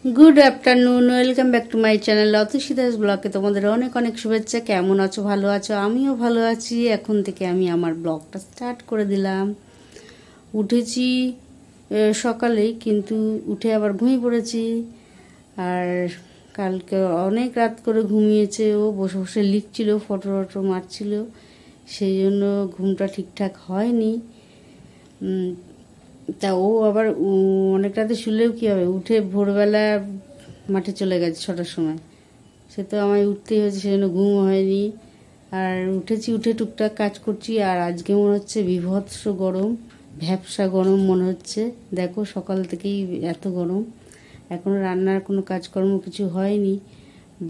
Good afternoon, welcome back to my channel Atushi Das ব্লগে তোমাদের অনেক অনেক শুভেচ্ছা। কেমন আছো? ভালো আছো? আমিও ভালো আছি। এখন থেকে আমি আমার ব্লগটা স্টার্ট করে দিলাম। উঠেছি সকালেই, কিন্তু উঠে আবার ঘুমিয়ে পড়েছি। আর কালকে অনেক রাত করে ঘুমিয়েছে, ও বসে বসে লিখছিল, ফটো ফটো মারছিল, সেই জন্য ঘুমটা ঠিকঠাক হয়নি। তা ও আবার অনেক রাতে শুলেও কী হবে, উঠে ভোরবেলা মাঠে চলে গেছে 6টার সময়। সে তো আমায় উঠতেই হয়েছে, সেজন্য ঘুম হয়নি। আর উঠেছি, উঠে টুকটাক কাজ করছি। আর আজকে মনে হচ্ছে বিভৎস গরম, ভ্যাপসা গরম মনে হচ্ছে। দেখো সকাল থেকেই এত গরম, এখনও রান্নার কোনো কাজকর্ম কিছু হয়নি।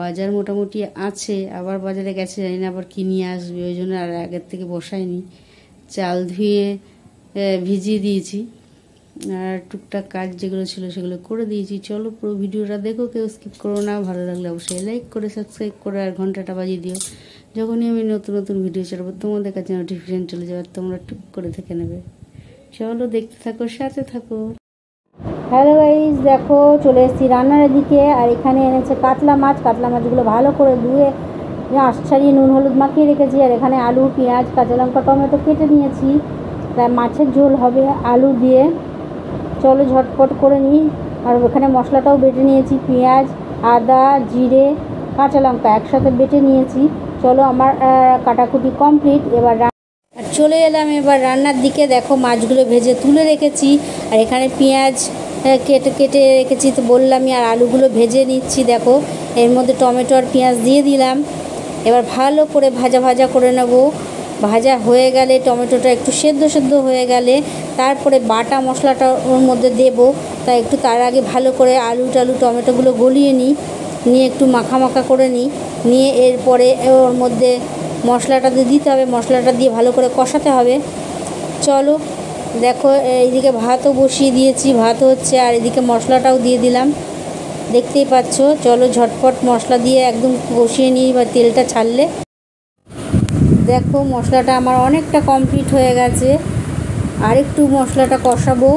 বাজার মোটামুটি আছে, আবার বাজারে গেছে, জানি না আবার কী নিয়ে আসবে, ওই জন্য আর আগের থেকে বসায়নি। চাল ধুয়ে ভিজিয়ে দিয়েছি, আর টুকটাক কাজ যেগুলো ছিল সেগুলো করে দিয়েছি। চলো পুরো ভিডিওটা দেখো, কেউ স্কিপ করো না। ভালো লাগলে অবশ্যই লাইক করে সাবস্ক্রাইব করে আর ঘন্টাটা বাজিয়ে দিও। যখনই আমি নতুন নতুন ভিডিও ছাড়বো তোমাদের কাছে নোটিফিকেশন চলে যাবে, তোমরা টুক করে দেখে নেবে। চলো দেখতে থাকো, সাথে থাকো। হ্যালো গাইস, দেখো চলে এসেছি রান্নার দিকে। আর এখানে এনেছে কাতলা মাছ। কাতলা মাছগুলো ভালো করে ধুয়ে আঁশ ছাড়িয়ে নুন হলুদ মাখিয়ে রেখেছি। আর এখানে আলু, পেঁয়াজ, কাঁচা লঙ্কা, টমেটো কেটে নিয়েছি। তাই মাছের ঝোল হবে আলু দিয়ে। চলো ঝটপট করে নিই। আর ওখানে মশলাটাও বেটে নিয়েছি, পেঁয়াজ, আদা, জিরে, কাঁচা লঙ্কা একসাথে বেটে নিয়েছি। চলো আমার কাটাকুটি কমপ্লিট। এবার আর চলে এলাম এবার রান্নার দিকে। দেখো মাছগুলো ভেজে তুলে রেখেছি, আর এখানে পেঁয়াজ কেটে কেটে রেখেছি, তো বললামই। আর আলুগুলো ভেজে নিচ্ছি। দেখো এর মধ্যে টমেটো আর পেঁয়াজ দিয়ে দিলাম। এবার ভালো করে ভাজা ভাজা করে নেব। ভাজা হয়ে গেলে, টমেটোটা একটু সেদ্ধ হয়ে গেলে, তারপরে বাটা মশলাটা ওর মধ্যে দেব। তাই একটু তার আগে ভালো করে আলু টালু টমেটোগুলো গলিয়ে নিই, নিয়ে একটু মাখা মাখা করে নিয়ে এরপরে ওর মধ্যে মশলাটা দিতে হবে। মশলাটা দিয়ে ভালো করে কষাতে হবে। চলো দেখো এইদিকে ভাতও বসিয়ে দিয়েছি, ভাত হচ্ছে, আর এদিকে মশলাটাও দিয়ে দিলাম, দেখতেই পাচ্ছ। চলো ঝটপট মশলা দিয়ে একদম কষিয়ে নিই, বা তেলটা ছাড়লে। দেখো মশলাটা আমার অনেকটা কমপ্লিট হয়ে গেছে। আর একটু মশলাটা কষাবো,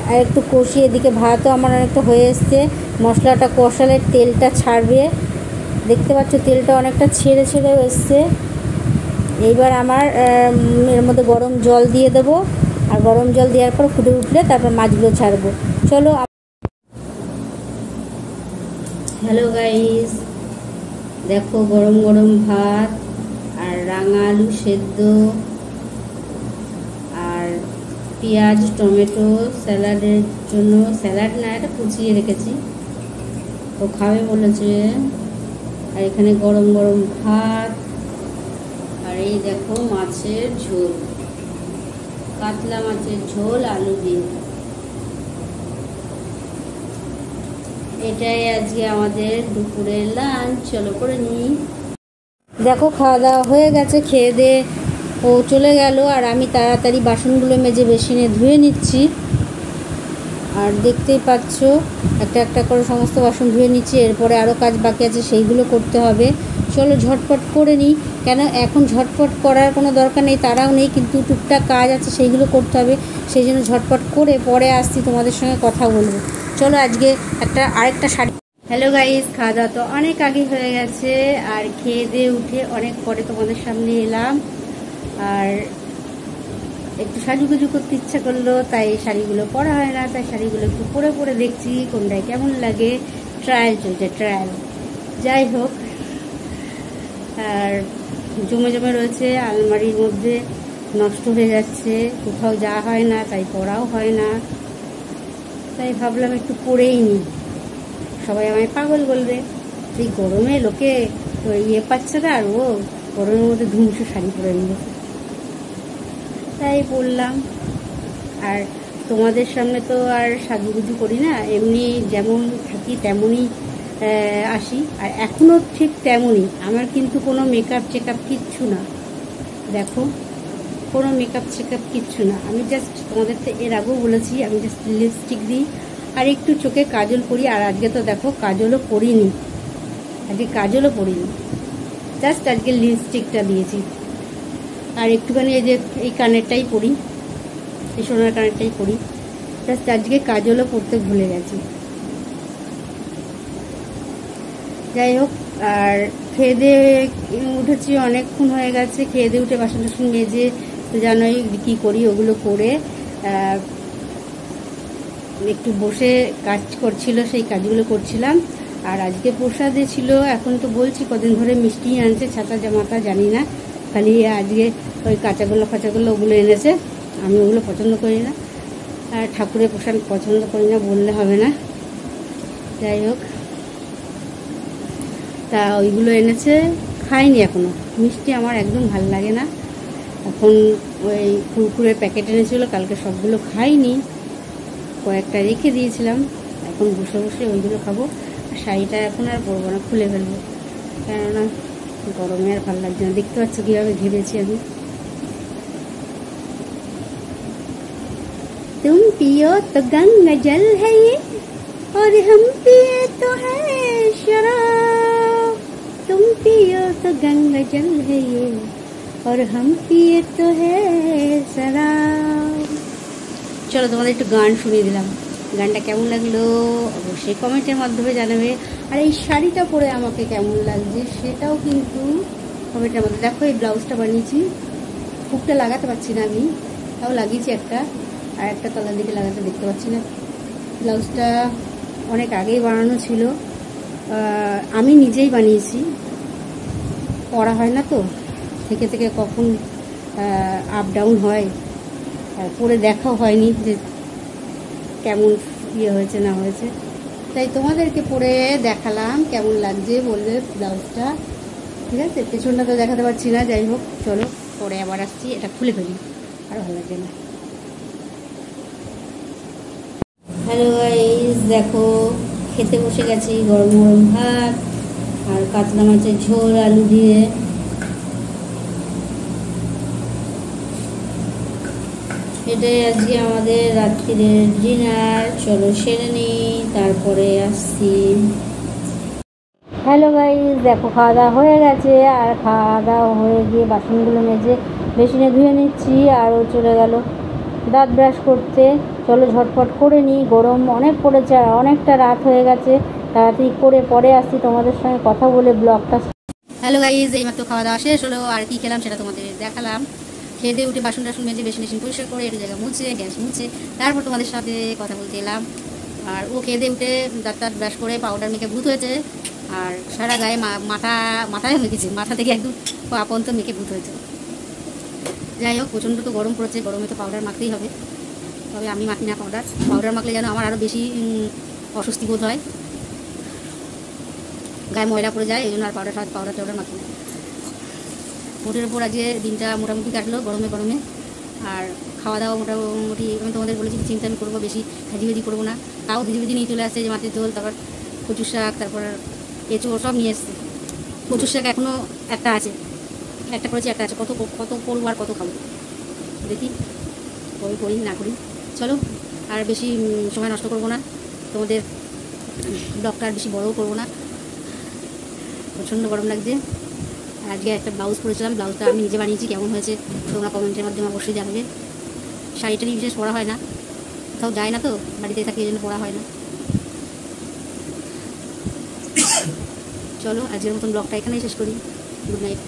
আর একটু কষিয়ে, এদিকে ভাতও আমার অনেকটা হয়ে এসছে। মশলাটা কষালে তেলটা ছাড়বে, দেখতে পাচ্ছ তেলটা অনেকটা ছেড়ে এসছে। এইবার আমার এর মধ্যে গরম জল দিয়ে দেবো, আর গরম জল দেওয়ার পর ফুটে উঠলে তারপর মাছগুলো ছাড়বো। চলো। হ্যালো গাইস, দেখো গরম গরম ভাত আর রাঙা আলু সেদ্ধ আর পেঁয়াজ টমেটো স্যালাডের জন্য, স্যালাড না এটা কুচিয়ে রেখেছি, তো খাবে বলেছে। আর এখানে গরম গরম ভাত, আর এই দেখো মাছের ঝোল, কাতলা মাছের ঝোল আলু দিয়ে। এটাই আজকে আমাদের দুপুরের লাঞ্চ। চলো করে নিই। দেখো খাওয়া দাওয়া হয়ে গেছে, খেয়ে দিয়ে ও চলে গেল, আর আমি তাড়াতাড়ি বাসনগুলো মেজে বেসিনে ধুয়ে নিচ্ছি। আর দেখতেই পাচ্ছ একটা একটা করে সমস্ত বাসন ধুয়ে নিচ্ছি। এরপরে আরও কাজ বাকি আছে, সেইগুলো করতে হবে। চলো ঝটপট করে নিই, কেন এখন ঝটপট করার কোনো দরকার নেই, তারাও নেই, কিন্তু টুকটাক কাজ আছে সেইগুলো করতে হবে। সেই জন্য ঝটপট করে পরে আসছি, তোমাদের সঙ্গে কথা বলবো। চলো আজকে আরেকটা শাড়ি। হ্যালো গাইস, খাওয়া দাওয়া তো অনেক আগে হয়ে গেছে, আর খেয়ে দিয়ে উঠে অনেক পরে তোমাদের সামনে এলাম। আর একটু সাজুগুজু করতে ইচ্ছা করলো, তাই শাড়িগুলো পরা হয় না, তাই শাড়িগুলো একটু পরে দেখছি কোনটায় কেমন লাগে। ট্রায়াল চলছে, ট্রায়াল। যাই হোক, আর জমে রয়েছে আলমারির মধ্যে, নষ্ট হয়ে যাচ্ছে, কোথাও যাওয়া হয় না, তাই পরাও হয় না। তাই ভাবলাম একটু পরেই নিই, সবাই আমায় পাগল বলবে, এই গরমে লোকে পাচ্ছে না, আর ও গরমের মধ্যে ধুমসো শাড়ি পরে নিয়েছে, তাই বললাম। আর তোমাদের সামনে তো আর সাজুগুজু করি না, এমনি যেমন থাকি তেমনই আসি, আর এখনও ঠিক তেমনই। আমার কিন্তু কোনো মেকআপ চেকআপ কিচ্ছু না, দেখো কোনো মেকআপ চেকআপ কিচ্ছু না। আমি জাস্ট তোমাদের তো এর আগেও বলেছি, আমি জাস্ট লিপস্টিক দিই আর একটু চোখে কাজল করি। আর আজকে তো দেখো কাজলও করিনি, জাস্ট আজকে লিপস্টিকটা দিয়েছি। আর একটুখানি এই যে এই কানেরটাই পরি, এই সোনার কানেরটাই পরি। জাস্ট আজকে কাজলও পড়তে ভুলে গেছি। যাই হোক, আর খেয়ে দিয়ে উঠেছি, অনেকক্ষণ হয়ে গেছে। খেয়ে দিয়ে উঠে বাসন টাসন মেজে, তো জানোই কী করি, ওগুলো করে একটু বসে কাজ করছিল, সেই কাজগুলো করছিলাম। আর আজকে প্রসাদে ছিল, এখন তো বলছি কদিন ধরে মিষ্টি আনছে, ছাতা জামাতা জানি না, খালি আজকে ওই কাঁচাগুলো ওগুলো এনেছে। আমি ওগুলো পছন্দ করি না, আর ঠাকুরের প্রসাদ পছন্দ করি না বললে হবে না। যাই হোক, তা ওইগুলো এনেছে, খাইনি এখনও। মিষ্টি আমার একদম ভালো লাগে না। এখন ওই কুরকুরের প্যাকেট এনেছিল, কালকে সবগুলো খাইনি, কয়েকটা রেখে দিয়েছিলাম। এখন বসে বসে ওইগুলো খাবো। আর শাড়িটা এখন আর পরবো না, খুলে ফেলবো, কেননা গরমে আর ভালো লাগছে না। দেখতে পাচ্ছ কীভাবে ঘিরেছি আমি। तुम पियो तो गंगा जल है ये, और हम पिए तो है शराब। तुम पियो तो गंगा जल है ये, और हम पिए तो है शराब। চলো তোমাদের একটু গান শুনিয়ে দিলাম। গানটা কেমন লাগলো অবশ্যই কমেন্টের মাধ্যমে জানাবে। আর এই শাড়িটা পরে আমাকে কেমন লাগছে সেটাও কিন্তু কমেন্টের মধ্যে। দেখো, এই ব্লাউজটা বানিয়েছি, হুকটা লাগাতে পারছি না আমি, তাও লাগিয়েছি একটা, আর একটা তলার দিকে লাগাতে দেখতে পাচ্ছি না। ব্লাউজটা অনেক আগেই বানানো ছিল, আমি নিজেই বানিয়েছি, পরা হয় না তো, থেকে থেকে কখন আপ ডাউন হয়, পরে দেখাও হয়নি যে কেমন ইয়ে হয়েছে না হয়েছে, তাই তোমাদেরকে পরে দেখালাম কেমন লাগছে বললে ব্লাউজটা। ঠিক আছে, পেছনটা তো দেখাতে পারছি না। যাই হোক, চলো পরে আবার আসছি, এটা খুলে ফেলি, আর ভালো লাগছে না। হ্যালো গাইস, দেখো খেতে বসে গেছি গরম গরম ভাত আর কাতলা মাছের ঝোল আলু দিয়ে। এটাই আজকে আমাদের রাত্রিরের ডিনার। চলো সেরে নিই, তারপরে আসছি। হ্যালো গাইস, দেখো খাওয়া দাওয়া হয়ে গেছে, আর খাওয়া দাওয়া হয়ে গিয়ে বাসনগুলো মেজে বেসিনে ধুয়ে নিচ্ছি। আরও চলে গেল দাঁত ব্রাশ করতে। চলো ঝটপট করে নিই, গরম অনেক পড়েছে আর অনেকটা রাত হয়ে গেছে, তাড়াতাড়ি করে পরে আসছি, তোমাদের সঙ্গে কথা বলে ব্লগটা। হ্যালো গাইস, এইমাত্র খাওয়া দাওয়া শেষ হলো, আর কি খেলাম সেটা তোমাদের দেখালাম। খেয়ে দিয়ে উঠে বাসন টাসন মেজে বেসিন পরিষ্কার করে একটু জায়গা মুছে গ্যাস মুছে তারপর তোমাদের সাথে কথা বলতে এলাম। আর ও খেয়ে দিয়ে উঠে দাঁত ব্রাশ করে পাউডার মেখে ভূত হয়েছে, আর সারা গায়ে মাথায় মেখেছে, মাথা থেকে একদম পা পর্যন্ত মেখে ভূত হয়েছে। যাই হোক, প্রচণ্ড তো গরম পড়েছে, গরমে তো পাউডার মাখতেই হবে, তবে আমি মাখি না পাউডার মাখলে যেন আমার আরও বেশি অস্বস্তি বোধ হয়, গায়ে ময়লা পড়ে যায়, এই জন্য আর পাউডার মাখি না। ভোটের উপর আজকে দিনটা মোটামুটি কাটলো গরমে। আর খাওয়া দাওয়া মোটামুটি আমি তোমাদের বলেছি চিন্তা আমি করবো, বেশি ভাজি করবো না, তাও ভিজি নিয়ে চলে আসছে, যে মাছের ঝোল, তারপর কচুর শাক, তারপর এঁচোড় সব নিয়ে এসছে। কচুর শাক এখনও একটা করেছি, একটা আছে, কত করবো আর কত খাবো, দেখি করি না করি। চলো, আর বেশি সময় নষ্ট করবো না, তোমাদের ব্লগটা আর বেশি বড়ও করবো না, প্রচণ্ড গরম লাগছে। আজকে একটা ব্লাউজ পরেছিলাম, ব্লাউজটা আমি নিজে বানিয়েছি, কেমন হয়েছে তোমরা কমেন্টের মাধ্যমে অবশ্যই জানাবে। শাড়িটারই বিশেষ পরা হয় না, কোথাও যায় না তো, বাড়িতে থাকি, এই জন্য পরা হয় না। চলো আজকের মতন ব্লগটা এখানেই শেষ করি। Good night.